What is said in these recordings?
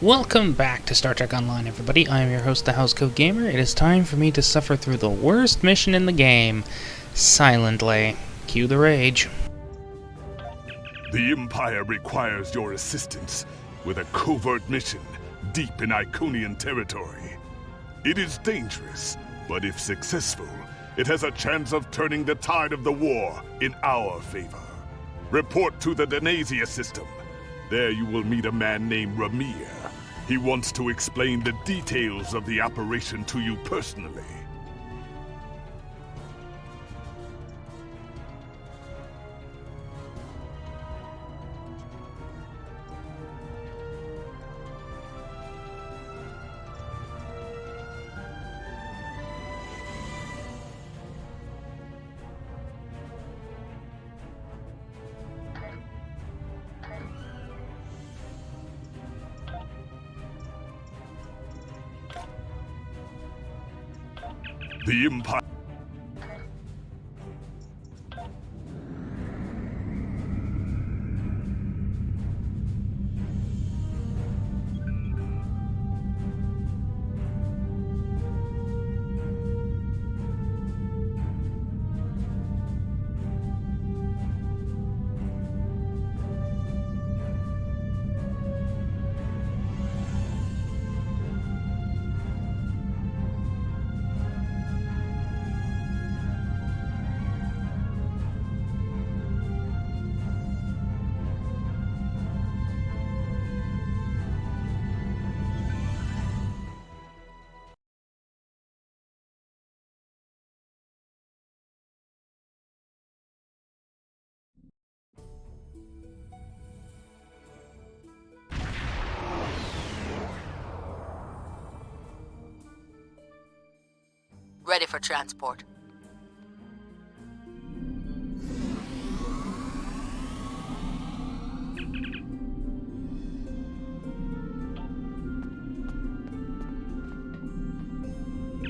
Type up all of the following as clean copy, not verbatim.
Welcome back to Star Trek Online, everybody. I am your host, the Housecoat Gamer. It is time for me to suffer through the worst mission in the game, silently. Cue the rage. The Empire requires your assistance with a covert mission deep in Iconian territory. It is dangerous, but if successful, it has a chance of turning the tide of the war in our favor. Report to the Denasia system. There you will meet a man named Ramir. He wants to explain the details of the operation to you personally. The Empire... Ready for transport.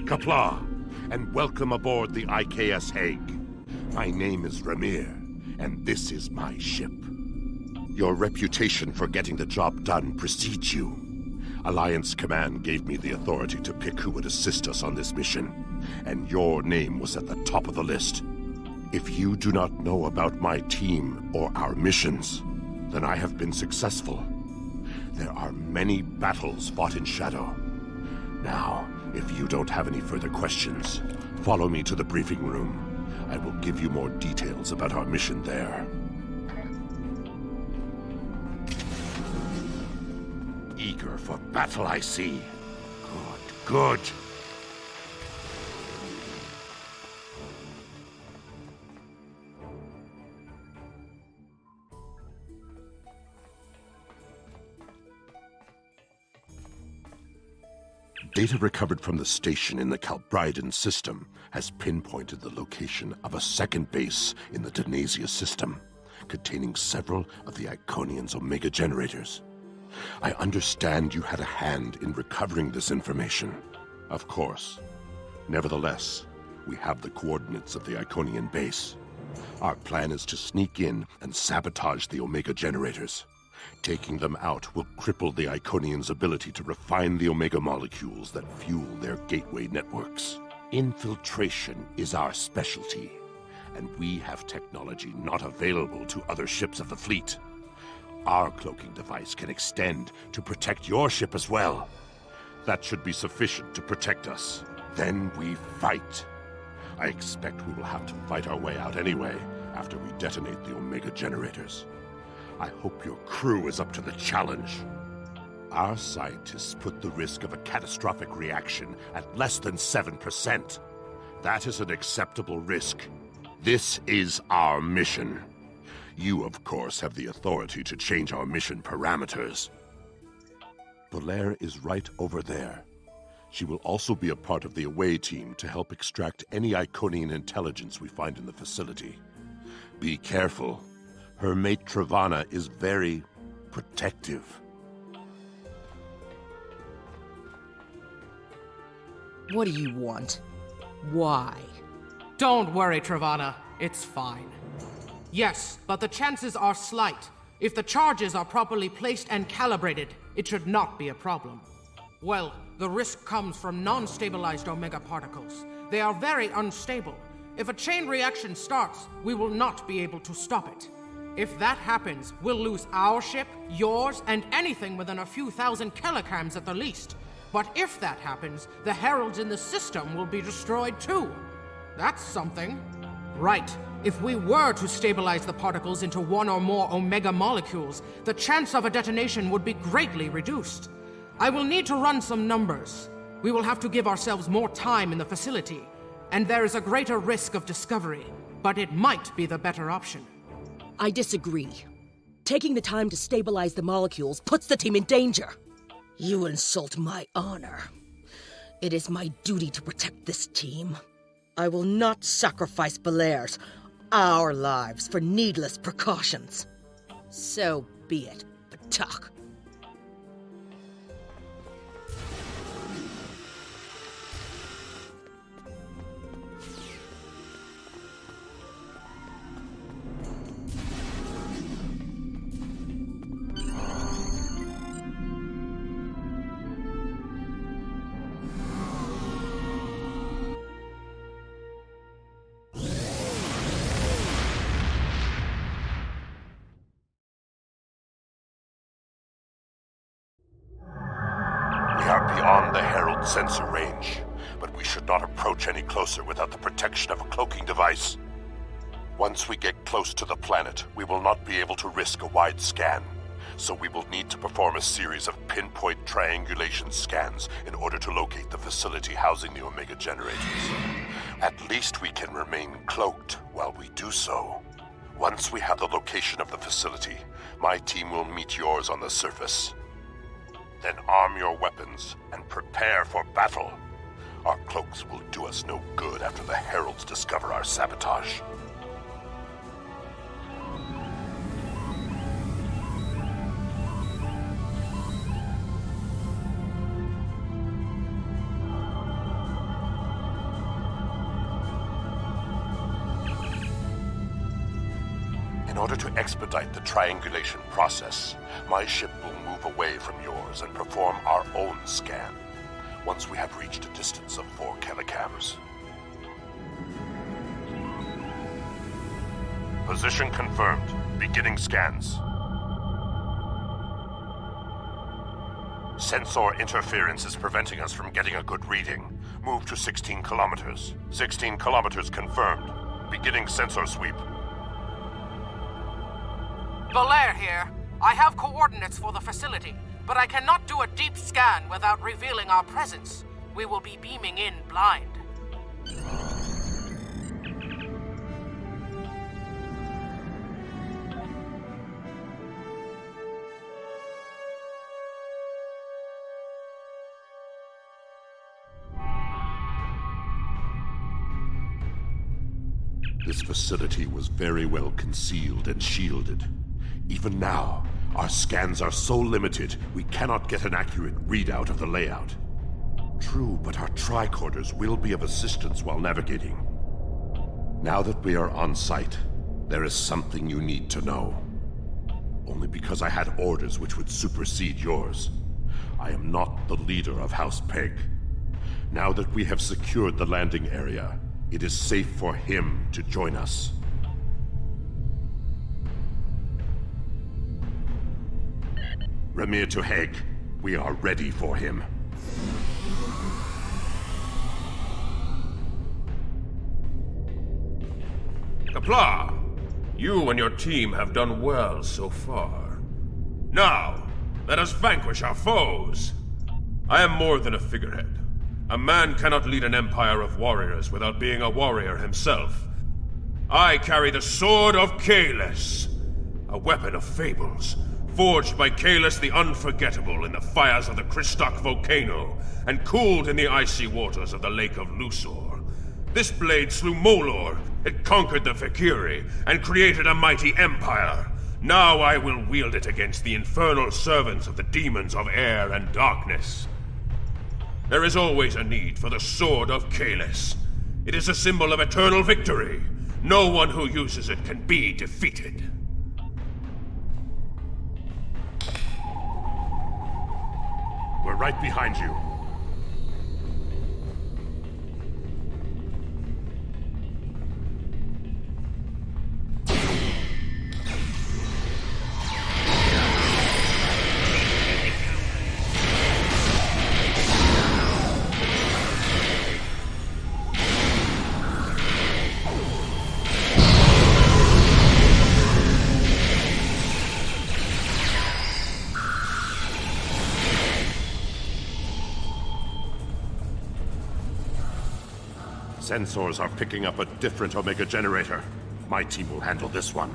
Qapla', and welcome aboard the IKS Hague. My name is Ramir, and this is my ship. Your reputation for getting the job done precedes you. Alliance Command gave me the authority to pick who would assist us on this mission, and your name was at the top of the list. If you do not know about my team or our missions, then I have been successful. There are many battles fought in shadow. Now, if you don't have any further questions, follow me to the briefing room. I will give you more details about our mission there. Eager for battle, I see. Good. Data recovered from the station in the Calbridan system has pinpointed the location of a second base in the Denasia system, containing several of the Iconians' Omega generators. I understand you had a hand in recovering this information. Of course. Nevertheless, we have the coordinates of the Iconian base. Our plan is to sneak in and sabotage the Omega generators. Taking them out will cripple the Iconians' ability to refine the Omega molecules that fuel their gateway networks. Infiltration is our specialty, and we have technology not available to other ships of the fleet. Our cloaking device can extend to protect your ship as well. That should be sufficient to protect us. Then we fight. I expect we will have to fight our way out anyway, after we detonate the Omega generators. I hope your crew is up to the challenge. Our scientists put the risk of a catastrophic reaction at less than 7%. That is an acceptable risk. This is our mission. You, of course, have the authority to change our mission parameters. Belair is right over there. She will also be a part of the away team to help extract any Iconian intelligence we find in the facility. Be careful. Her mate Travana is very protective. What do you want? Why? Don't worry, Travana. It's fine. Yes, but the chances are slight. If the charges are properly placed and calibrated, it should not be a problem. Well, the risk comes from non-stabilized Omega particles. They are very unstable. If a chain reaction starts, we will not be able to stop it. If that happens, we'll lose our ship, yours, and anything within a few thousand kilograms at the least. But if that happens, the heralds in the system will be destroyed too. That's something. Right. If we were to stabilize the particles into one or more Omega molecules, the chance of a detonation would be greatly reduced. I will need to run some numbers. We will have to give ourselves more time in the facility, and there is a greater risk of discovery, but it might be the better option. I disagree. Taking the time to stabilize the molecules puts the team in danger. You insult my honor. It is my duty to protect this team. I will not sacrifice Belaire's, our lives, for needless precautions. So be it, Batak. We are beyond the Herald sensor range, but we should not approach any closer without the protection of a cloaking device. Once we get close to the planet, we will not be able to risk a wide scan, so we will need to perform a series of pinpoint triangulation scans in order to locate the facility housing the Omega generators. At least we can remain cloaked while we do so. Once we have the location of the facility, my team will meet yours on the surface. Then arm your weapons and prepare for battle. Our cloaks will do us no good after the Heralds discover our sabotage. In order to expedite the triangulation process, my ship will move away from yours and perform our own scan, once we have reached a distance of 4 kilocams. Position confirmed. Beginning scans. Sensor interference is preventing us from getting a good reading. Move to 16 kilometers. 16 kilometers confirmed. Beginning sensor sweep. Belair here. I have coordinates for the facility, but I cannot do a deep scan without revealing our presence. We will be beaming in blind. This facility was very well concealed and shielded. Even now, our scans are so limited, we cannot get an accurate readout of the layout. True, but our tricorders will be of assistance while navigating. Now that we are on site, there is something you need to know. Only because I had orders which would supersede yours. I am not the leader of House Peg. Now that we have secured the landing area, it is safe for him to join us. Remir to Heg, we are ready for him. Kapla, you and your team have done well so far. Now, let us vanquish our foes. I am more than a figurehead. A man cannot lead an empire of warriors without being a warrior himself. I carry the Sword of Kahless, a weapon of fables, forged by Kahless the Unforgettable in the fires of the Kristok volcano, and cooled in the icy waters of the Lake of Luxor. This blade slew Molor, it conquered the Vakiri, and created a mighty empire. Now I will wield it against the infernal servants of the demons of air and darkness. There is always a need for the Sword of Kahless. It is a symbol of eternal victory. No one who uses it can be defeated. right behind you. Sensors are picking up a different Omega generator. My team will handle this one.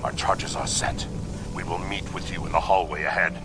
Our charges are set. We will meet with you in the hallway ahead.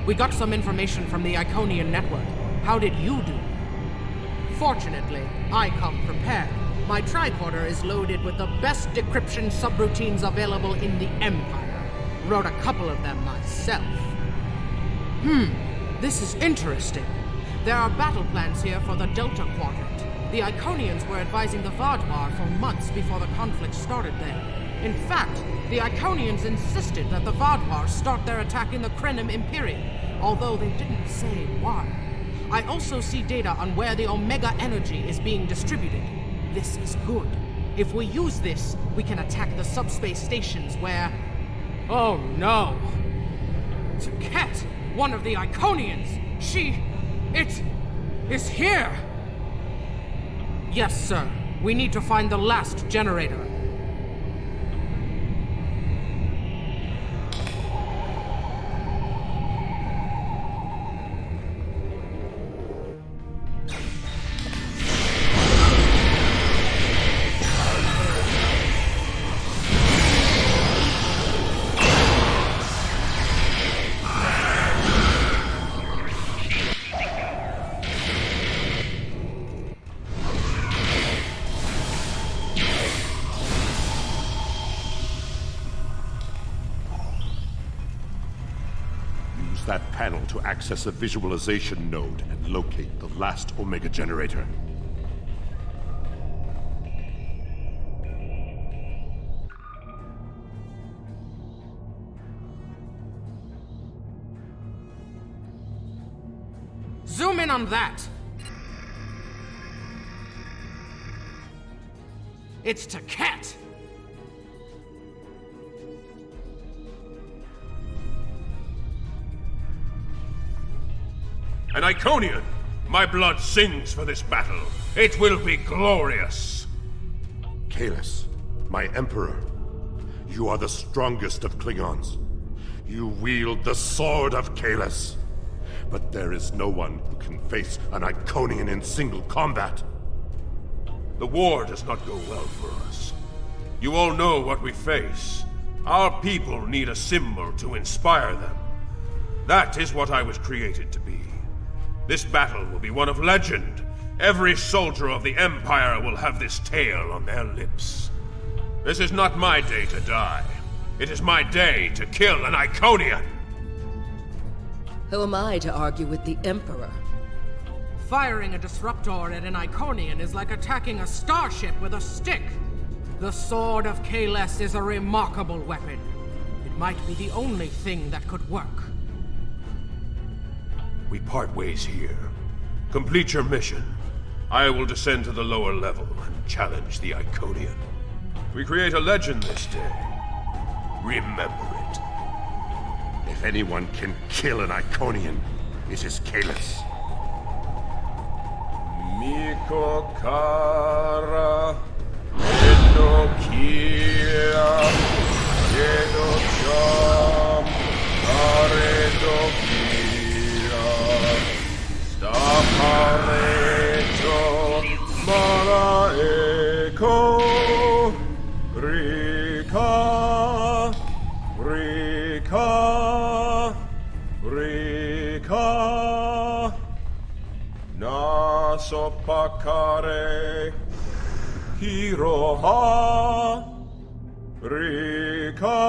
We got some information from the Iconian network. How did you do? Fortunately, I come prepared. My tricorder is loaded with the best decryption subroutines available in the Empire. Wrote a couple of them myself. This is interesting. There are battle plans here for the Delta Quadrant. The Iconians were advising the Vaadwaur for months before the conflict started there. In fact, the Iconians insisted that the Vaadwaur start their attack in the Krenim Imperium, although they didn't say why. I also see data on where the Omega energy is being distributed. This is good. If we use this, we can attack the subspace stations where... Oh no! Taket, one of the Iconians! It is here! Yes, sir. We need to find the last generator. That panel to access a visualization node and locate the last Omega generator. Zoom in on that! It's Taket! An Iconian! My blood sings for this battle. It will be glorious! Kahless, my Emperor, you are the strongest of Klingons. You wield the sword of Kahless. But there is no one who can face an Iconian in single combat. The war does not go well for us. You all know what we face. Our people need a symbol to inspire them. That is what I was created to be. This battle will be one of legend. Every soldier of the Empire will have this tale on their lips. This is not my day to die. It is my day to kill an Iconian! Who am I to argue with the Emperor? Firing a disruptor at an Iconian is like attacking a starship with a stick. The Sword of Kahless is a remarkable weapon. It might be the only thing that could work. We part ways here. Complete your mission. I will descend to the lower level and challenge the Iconian. We create a legend this day. Remember it. If anyone can kill an Iconian, it is Kahless. Miko Kara Enokia Yenocham Karedokia Stapareto Maraeko Rika Rika Rika Nasopakare Hiroha Rika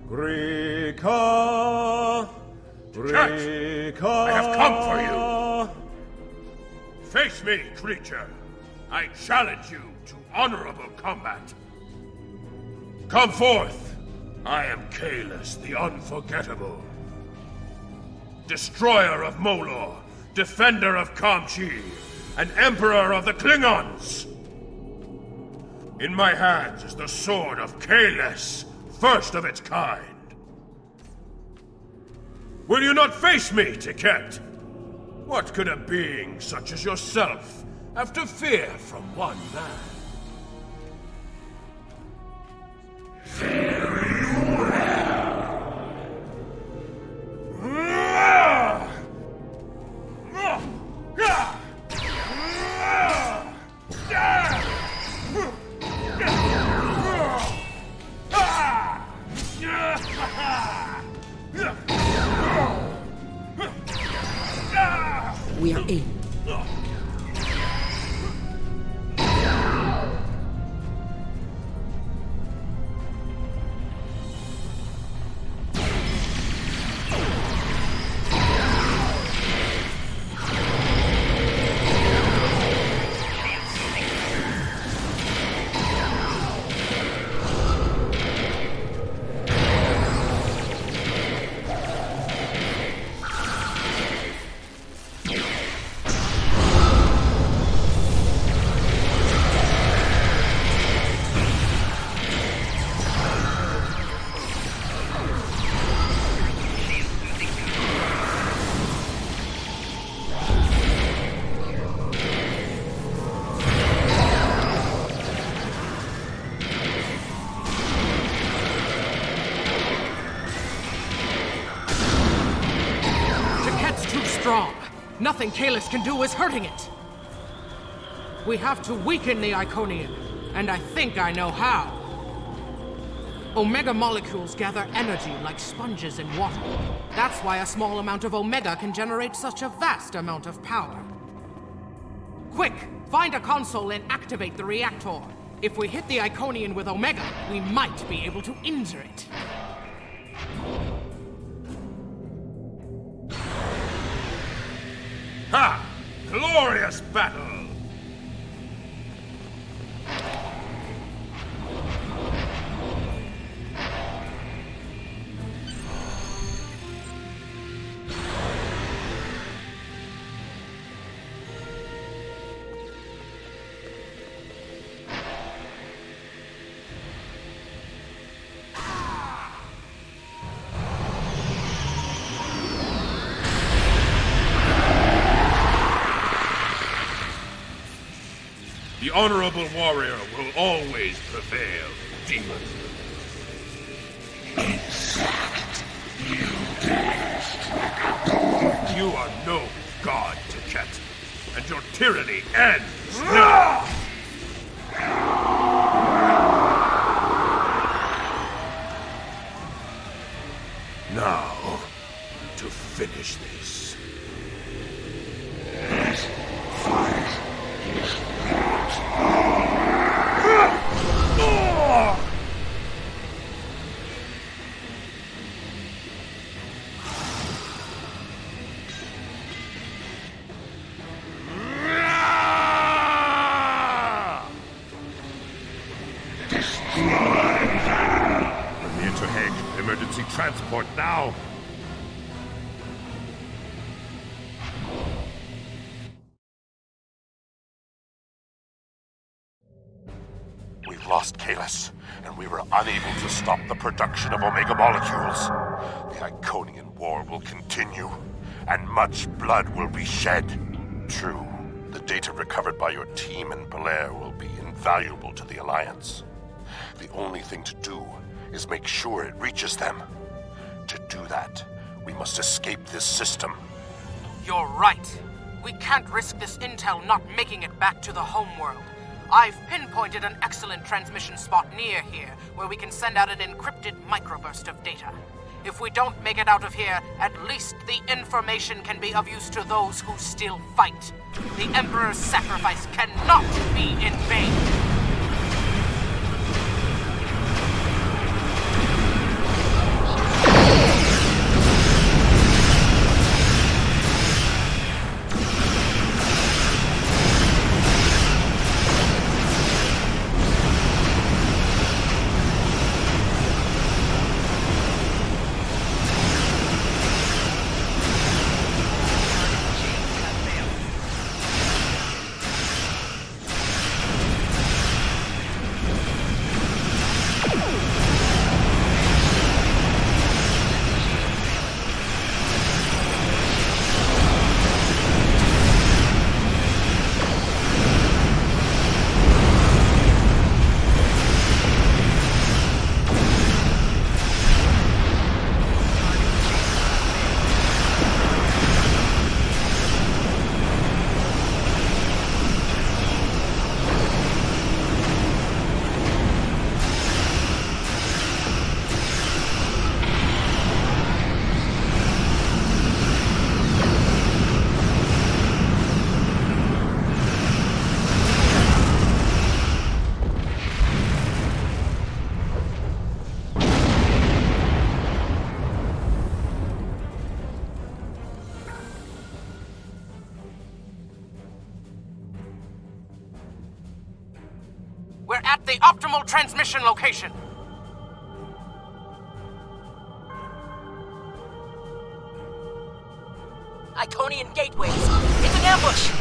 Rika Rika I have come for you! Face me, creature! I challenge you to honorable combat! Come forth! I am Kahless the Unforgettable. Destroyer of Molor, defender of Kamchi, and Emperor of the Klingons! In my hands is the sword of Kahless, first of its kind. Will you not face me, Taket? What could a being such as yourself have to fear from one man? We are in. Nothing Kahless can do is hurting it. We have to weaken the Iconian, and I think I know how. Omega molecules gather energy like sponges in water. That's why a small amount of Omega can generate such a vast amount of power. Quick, find a console and activate the reactor. If we hit the Iconian with Omega, we might be able to injure it. Ha! Glorious battle! honorable warrior will always prevail, demon. You are no god, Tiket, and your tyranny ends now! Now, to finish this. Emergency transport now! We've lost Kalis, and we were unable to stop the production of Omega molecules. The Iconian War will continue, and much blood will be shed. True, the data recovered by your team in Belair will be invaluable to the Alliance. The only thing to do is make sure it reaches them. To do that, we must escape this system. You're right. We can't risk this intel not making it back to the homeworld. I've pinpointed an excellent transmission spot near here where we can send out an encrypted microburst of data. If we don't make it out of here, at least the information can be of use to those who still fight. The Emperor's sacrifice cannot be in vain. We're at the optimal transmission location. Iconian gateways. It's an ambush!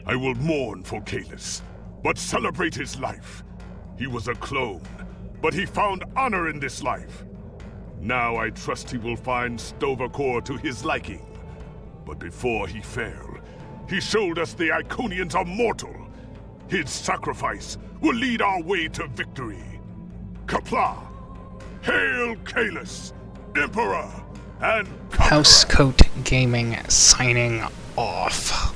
I will mourn for Kalis, but celebrate his life. He was a clone, but he found honor in this life. Now I trust he will find Sto-vo-kor to his liking. But before he fell, he showed us the Iconians are mortal. His sacrifice will lead our way to victory. Qapla'! Hail Kalis, Emperor and Conqueror! Housecoat Gaming signing off.